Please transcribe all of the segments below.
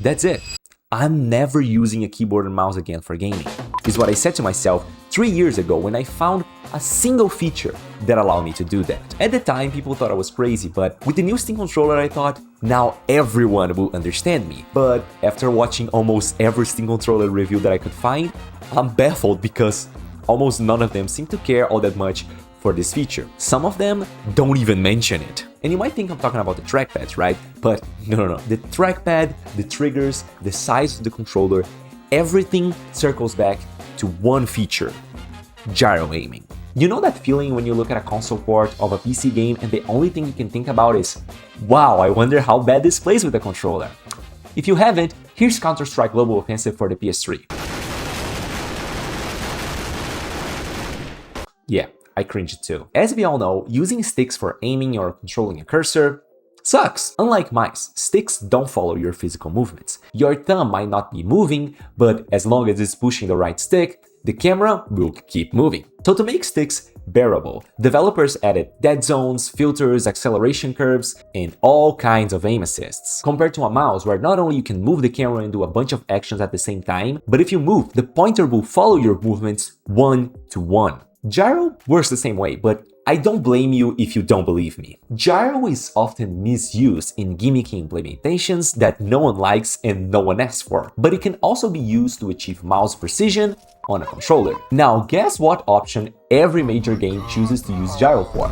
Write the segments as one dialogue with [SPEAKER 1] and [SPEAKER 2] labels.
[SPEAKER 1] that's it. I'm never using a keyboard and mouse again for gaming, is what I said to myself 3 years ago when I found a single feature that allowed me to do that. At the time, people thought I was crazy, but with the new Steam controller, I thought, now everyone will understand me. But after watching almost every Steam controller review that I could find, I'm baffled because almost none of them seem to care all that much for this feature. Some of them don't even mention it. And you might think I'm talking about the trackpads, right? But no. The trackpad, the triggers, the size of the controller, everything circles back to one feature: gyro aiming. You know that feeling when you look at a console port of a PC game and the only thing you can think about is, wow, I wonder how bad this plays with the controller. If you haven't, here's Counter-Strike Global Offensive for the PS3. Yeah, I cringed too. As we all know, using sticks for aiming or controlling a cursor sucks. Unlike mice, sticks don't follow your physical movements. Your thumb might not be moving, but as long as it's pushing the right stick, the camera will keep moving. So to make sticks bearable, developers added dead zones, filters, acceleration curves, and all kinds of aim assists. Compared to a mouse where not only you can move the camera and do a bunch of actions at the same time, but if you move, the pointer will follow your movements one to one. Gyro works the same way, but I don't blame you if you don't believe me. Gyro is often misused in gimmicky implementations that no one likes and no one asks for, but it can also be used to achieve mouse precision on a controller. Now, guess what option every major game chooses to use gyro for?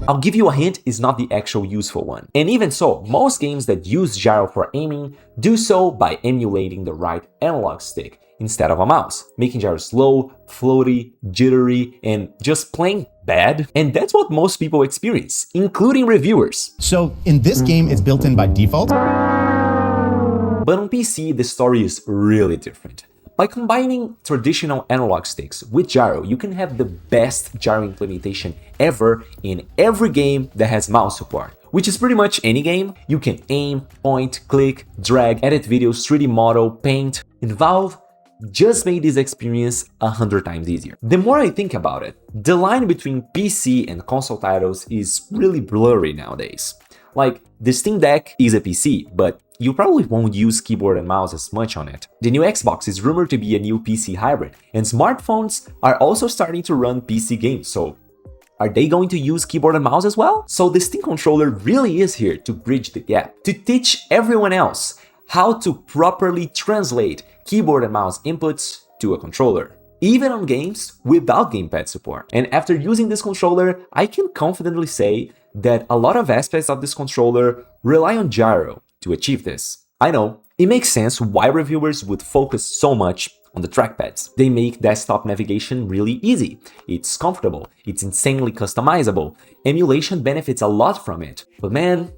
[SPEAKER 1] I'll give you a hint, it's not the actual useful one. And even so, most games that use gyro for aiming do so by emulating the right analog stick instead of a mouse, making gyro slow, floaty, jittery, and just plain bad. And that's what most people experience, including reviewers.
[SPEAKER 2] So in this game, it's built in by default?
[SPEAKER 1] But on PC, the story is really different. By combining traditional analog sticks with gyro, you can have the best gyro implementation ever in every game that has mouse support, which is pretty much any game. You can aim, point, click, drag, edit videos, 3D model, paint. And Valve just made this experience 100 times easier. The more I think about it, the line between PC and console titles is really blurry nowadays. Like, the Steam Deck is a PC, but you probably won't use keyboard and mouse as much on it. The new Xbox is rumored to be a new PC hybrid, and smartphones are also starting to run PC games, so are they going to use keyboard and mouse as well? So the Steam controller really is here to bridge the gap, to teach everyone else how to properly translate keyboard and mouse inputs to a controller, even on games without gamepad support. And after using this controller, I can confidently say that a lot of aspects of this controller rely on gyro to achieve this. I know, it makes sense why reviewers would focus so much on the trackpads. They make desktop navigation really easy. It's comfortable, it's insanely customizable. Emulation benefits a lot from it. But man,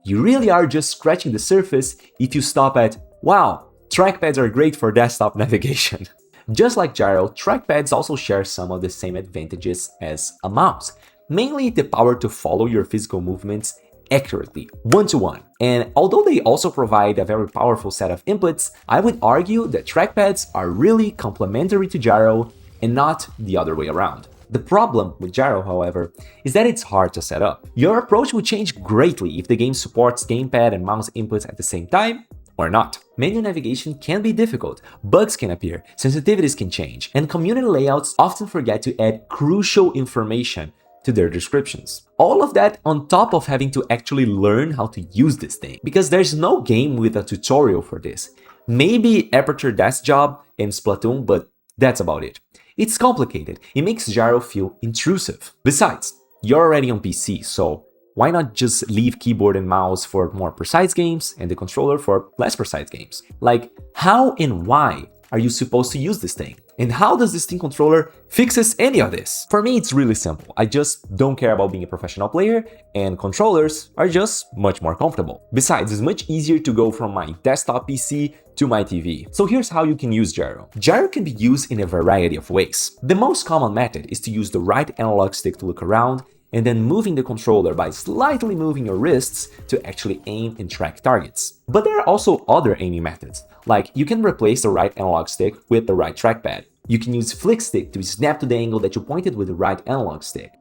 [SPEAKER 1] you really are just scratching the surface if you stop at, wow, trackpads are great for desktop navigation. Just like gyro, trackpads also share some of the same advantages as a mouse, mainly the power to follow your physical movements accurately, one-to-one. And although they also provide a very powerful set of inputs, I would argue that trackpads are really complementary to gyro and not the other way around. The problem with gyro, however, is that it's hard to set up. Your approach will change greatly if the game supports gamepad and mouse inputs at the same time or not. Menu navigation can be difficult, bugs can appear, sensitivities can change, and community layouts often forget to add crucial information to their descriptions. All of that on top of having to actually learn how to use this thing, because there's no game with a tutorial for this. Maybe Aperture Desk Job and Splatoon, but that's about it. It's complicated, it makes gyro feel intrusive. Besides, you're already on PC, so why not just leave keyboard and mouse for more precise games and the controller for less precise games? Like, how and why are you supposed to use this thing? And how does the Steam controller fixes any of this? For me, it's really simple. I just don't care about being a professional player, and controllers are just much more comfortable. Besides, it's much easier to go from my desktop PC to my TV. So here's how you can use gyro. Gyro can be used in a variety of ways. The most common method is to use the right analog stick to look around, and then moving the controller by slightly moving your wrists to actually aim and track targets. But there are also other aiming methods, like you can replace the right analog stick with the right trackpad. You can use FlickStick to snap to the angle that you pointed with the right analog stick.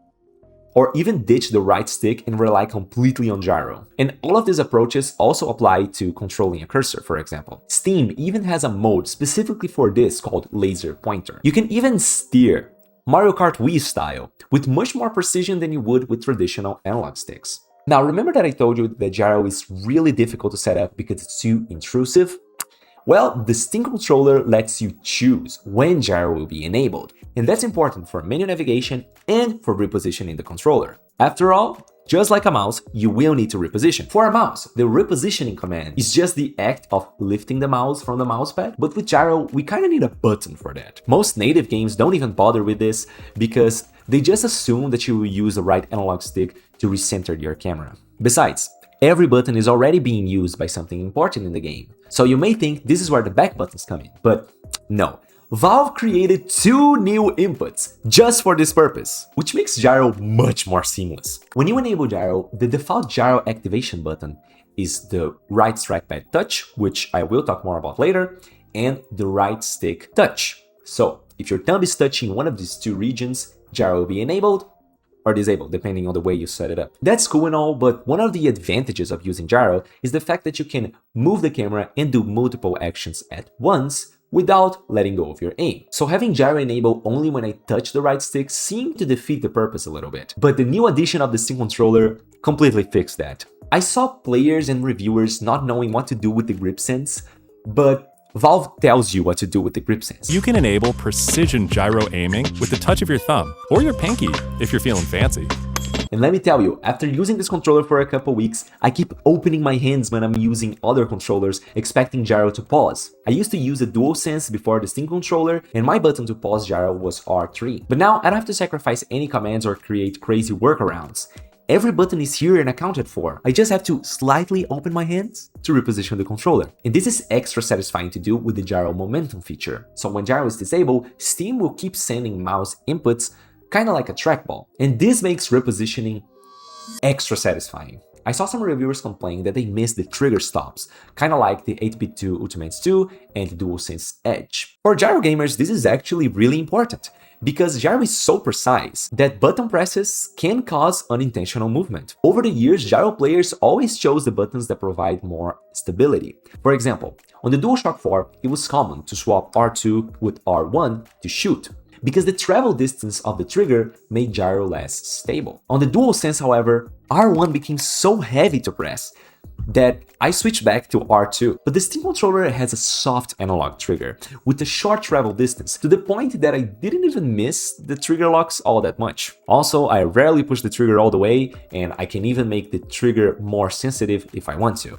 [SPEAKER 1] or even ditch the right stick and rely completely on gyro. And all of these approaches also apply to controlling a cursor, for example. Steam even has a mode specifically for this called laser pointer. You can even steer Mario Kart Wii style with much more precision than you would with traditional analog sticks. Now, remember that I told you that gyro is really difficult to set up because it's too intrusive? Well, the Steam controller lets you choose when gyro will be enabled, and that's important for menu navigation and for repositioning the controller. After all, just like a mouse, you will need to reposition. For a mouse, the repositioning command is just the act of lifting the mouse from the mousepad, but with gyro, we kinda need a button for that. Most native games don't even bother with this because they just assume that you will use the right analog stick to recenter your camera. Besides, every button is already being used by something important in the game, so you may think this is where the back buttons come in, but no. Valve created 2 new inputs just for this purpose, which makes gyro much more seamless. When you enable gyro, the default gyro activation button is the right trackpad touch, which I will talk more about later, and the right stick touch. So if your thumb is touching one of these 2 regions, gyro will be enabled or disabled, depending on the way you set it up. That's cool and all, but one of the advantages of using gyro is the fact that you can move the camera and do multiple actions at once without letting go of your aim. So having gyro enabled only when I touch the right stick seemed to defeat the purpose a little bit. But the new addition of the Steam controller completely fixed that. I saw players and reviewers not knowing what to do with the grip sense, but Valve tells you what to do with the grip sense.
[SPEAKER 3] You can enable precision gyro aiming with the touch of your thumb or your pinky if you're feeling fancy.
[SPEAKER 1] And let me tell you, after using this controller for a couple weeks, I keep opening my hands when I'm using other controllers, expecting gyro to pause. I used to use a DualSense before the Steam controller, and my button to pause gyro was R3. But now I don't have to sacrifice any commands or create crazy workarounds. Every button is here and accounted for. I just have to slightly open my hands to reposition the controller. And this is extra satisfying to do with the gyro momentum feature. So when gyro is disabled, Steam will keep sending mouse inputs kinda like a trackball. And this makes repositioning extra satisfying. I saw some reviewers complain that they missed the trigger stops, kinda like the 8bit2 Ultimates 2 and the DualSense Edge. For gyro gamers, this is actually really important, because gyro is so precise that button presses can cause unintentional movement. Over the years, gyro players always chose the buttons that provide more stability. For example, on the DualShock 4, it was common to swap R2 with R1 to shoot, because the travel distance of the trigger made gyro less stable. On the DualSense, however, R1 became so heavy to press that I switched back to R2. But the Steam controller has a soft analog trigger with a short travel distance, to the point that I didn't even miss the trigger locks all that much. Also, I rarely push the trigger all the way, and I can even make the trigger more sensitive if I want to.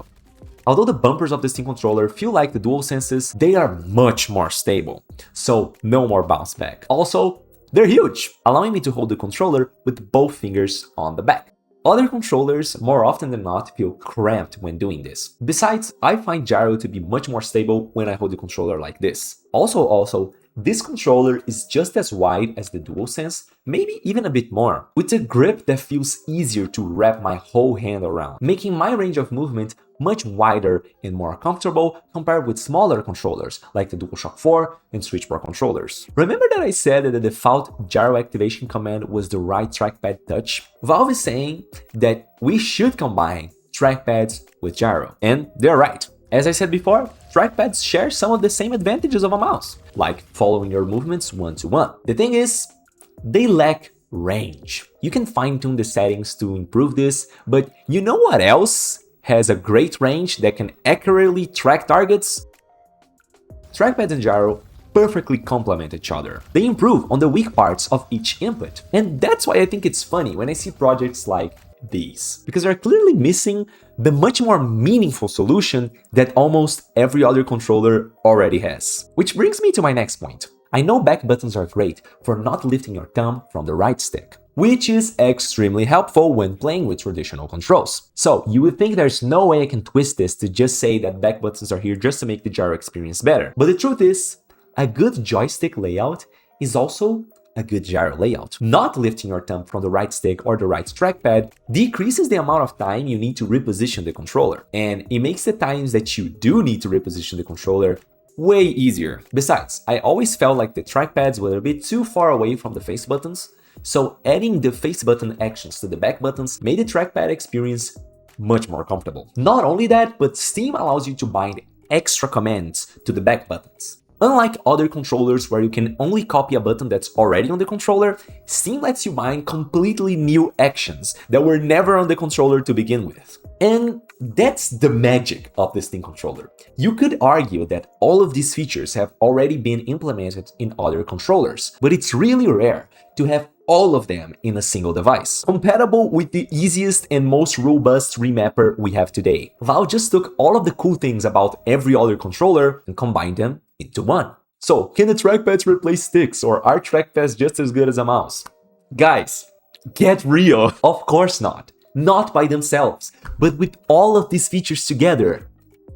[SPEAKER 1] Although the bumpers of the Steam controller feel like the DualSenses, they are much more stable, so no more bounce back. Also, they're huge, allowing me to hold the controller with both fingers on the back. Other controllers, more often than not, feel cramped when doing this. Besides, I find gyro to be much more stable when I hold the controller like this. Also, this controller is just as wide as the DualSense, maybe even a bit more, with a grip that feels easier to wrap my whole hand around, making my range of movement much wider and more comfortable compared with smaller controllers like the DualShock 4 and Switch Pro controllers. Remember that I said that the default gyro activation command was the right trackpad touch? Valve is saying that we should combine trackpads with gyro, and they're right. As I said before, trackpads share some of the same advantages of a mouse, like following your movements one-to-one. The thing is, they lack range. You can fine-tune the settings to improve this, but you know what else has a great range that can accurately track targets? Trackpads and gyro perfectly complement each other. They improve on the weak parts of each input. And that's why I think it's funny when I see projects like these, because they're clearly missing the much more meaningful solution that almost every other controller already has. Which brings me to my next point. I know back buttons are great for not lifting your thumb from the right stick, which is extremely helpful when playing with traditional controls. So you would think there's no way I can twist this to just say that back buttons are here just to make the gyro experience better. But the truth is, a good joystick layout is also a good gyro layout. Not lifting your thumb from the right stick or the right trackpad decreases the amount of time you need to reposition the controller, and it makes the times that you do need to reposition the controller way easier. Besides, I always felt like the trackpads were a bit too far away from the face buttons, So adding the face button actions to the back buttons made the trackpad experience much more comfortable. Not only that, but Steam allows you to bind extra commands to the back buttons. Unlike other controllers where you can only copy a button that's already on the controller, Steam lets you bind completely new actions that were never on the controller to begin with. And that's the magic of the Steam controller. You could argue that all of these features have already been implemented in other controllers, but it's really rare to have all of them in a single device, compatible with the easiest and most robust remapper we have today. Valve just took all of the cool things about every other controller and combined them into one. So, can the trackpads replace sticks, or are trackpads just as good as a mouse? Guys, get real. Of course not. Not by themselves, but with all of these features together.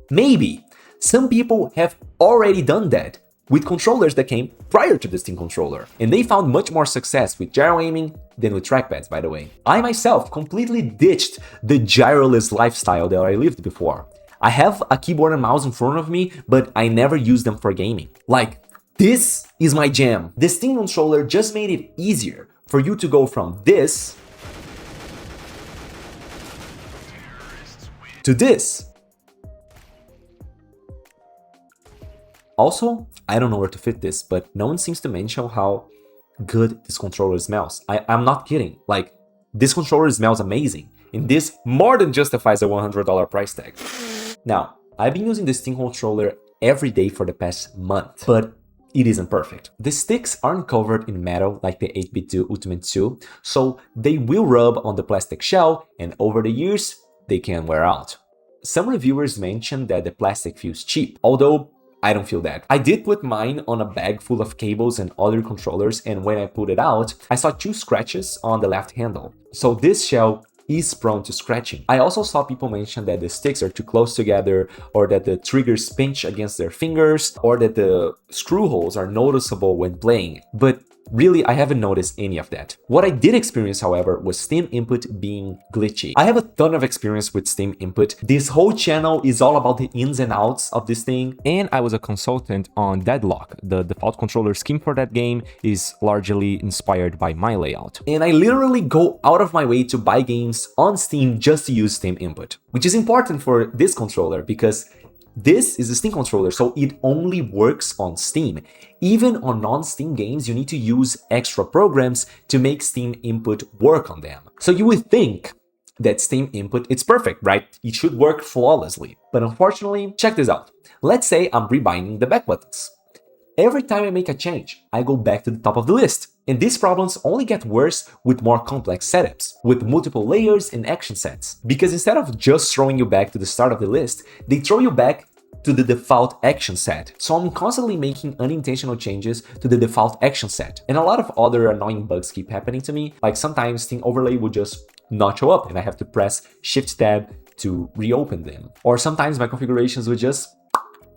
[SPEAKER 1] Maybe. Some people have already done that with controllers that came prior to the Steam controller, and they found much more success with gyro aiming than with trackpads, by the way. I myself completely ditched the gyroless lifestyle that I lived before. I have a keyboard and mouse in front of me, but I never use them for gaming. Like, this is my jam. The Steam controller just made it easier for you to go from this to this. Also, I don't know where to fit this, but no one seems to mention how good this controller smells. I'm not kidding. Like, this controller smells amazing, and this more than justifies a $100 price tag. Now, I've been using the Steam controller every day for the past month, but it isn't perfect. The sticks aren't covered in metal like the 8BitDo Ultimate 2, so they will rub on the plastic shell, and over the years, they can wear out. Some reviewers mentioned that the plastic feels cheap, although I don't feel that. I did put mine on a bag full of cables and other controllers, and when I pulled it out, I saw 2 scratches on the left handle. So this shell is prone to scratching. I also saw people mention that the sticks are too close together, or that the triggers pinch against their fingers, or that the screw holes are noticeable when playing. But really, I haven't noticed any of that. What I did experience, however, was Steam input being glitchy. I have a ton of experience with Steam input. This whole channel is all about the ins and outs of this thing. And I was a consultant on Deadlock. The default controller scheme for that game is largely inspired by my layout. And I literally go out of my way to buy games on Steam just to use Steam input, which is important for this controller because this is a Steam controller, so it only works on Steam. Even on non-Steam games, you need to use extra programs to make Steam input work on them. So you would think that Steam input, it's perfect, right? It should work flawlessly. But unfortunately, check this out. Let's say I'm rebinding the back buttons. Every time I make a change, I go back to the top of the list. And these problems only get worse with more complex setups, with multiple layers and action sets. Because instead of just throwing you back to the start of the list, they throw you back to the default action set. So I'm constantly making unintentional changes to the default action set. And a lot of other annoying bugs keep happening to me. Like sometimes Steam Overlay will just not show up and I have to press Shift Tab to reopen them. Or sometimes my configurations will just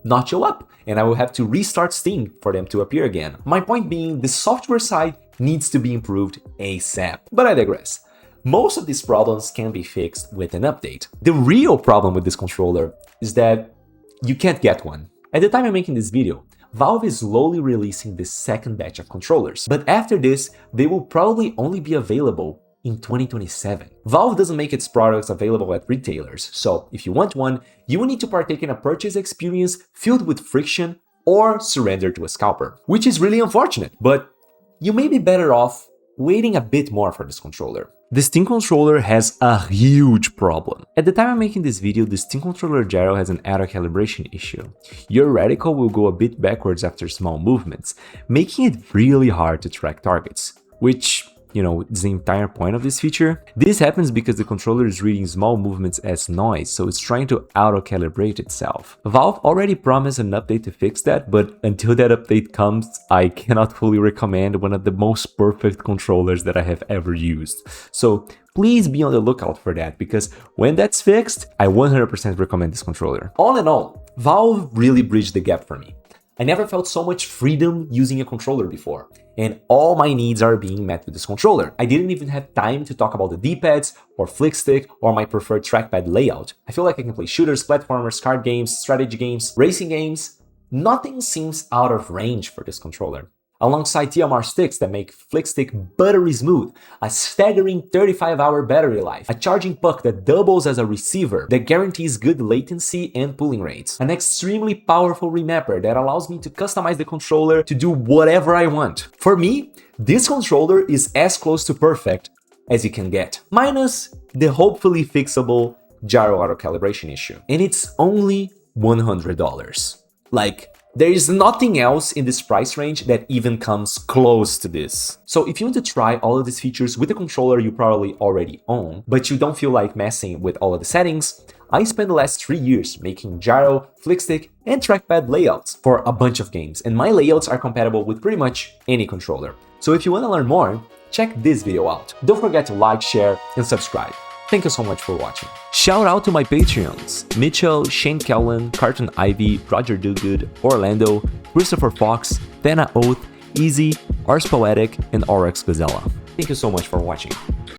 [SPEAKER 1] not show up and I will have to restart Steam for them to appear again. My point being, the software side needs to be improved ASAP. But I digress. Most of these problems can be fixed with an update. The real problem with this controller is that you can't get one. At the time I'm making this video, Valve is slowly releasing the second batch of controllers, but after this, they will probably only be available in 2027. Valve doesn't make its products available at retailers, so if you want one, you will need to partake in a purchase experience filled with friction or surrender to a scalper, which is really unfortunate, but you may be better off waiting a bit more for this controller. The Steam controller has a huge problem. At the time I'm making this video, the Steam controller gyro has an auto calibration issue. Your reticle will go a bit backwards after small movements, making it really hard to track targets, which, you know, is the entire point of this feature. This happens because the controller is reading small movements as noise, so it's trying to auto-calibrate itself. Valve already promised an update to fix that, but until that update comes, I cannot fully recommend one of the most perfect controllers that I have ever used. So please be on the lookout for that, because when that's fixed, I 100% recommend this controller. All in all, Valve really bridged the gap for me. I never felt so much freedom using a controller before, and all my needs are being met with this controller. I didn't even have time to talk about the D-pads, or FlickStick, or my preferred trackpad layout. I feel like I can play shooters, platformers, card games, strategy games, racing games. Nothing seems out of range for this controller. alongside TMR sticks that make FlickStick buttery smooth, a staggering 35-hour battery life, a charging puck that doubles as a receiver that guarantees good latency and pooling rates, an extremely powerful remapper that allows me to customize the controller to do whatever I want. For me, this controller is as close to perfect as you can get, minus the hopefully fixable gyro auto calibration issue. And it's only $100. Like, there is nothing else in this price range that even comes close to this. So if you want to try all of these features with a controller you probably already own, but you don't feel like messing with all of the settings, I spent the last 3 years making gyro, FlickStick, and trackpad layouts for a bunch of games, and my layouts are compatible with pretty much any controller. So if you want to learn more, check this video out. Don't forget to like, share, and subscribe. Thank you so much for watching. Shout out to my Patreons, Mitchell, Shane Kellen, Carton Ivy, Roger Dogood, Orlando, Christopher Fox, Dana Oath, Easy, Ars Poetic, and Oryx Gazella. Thank you so much for watching.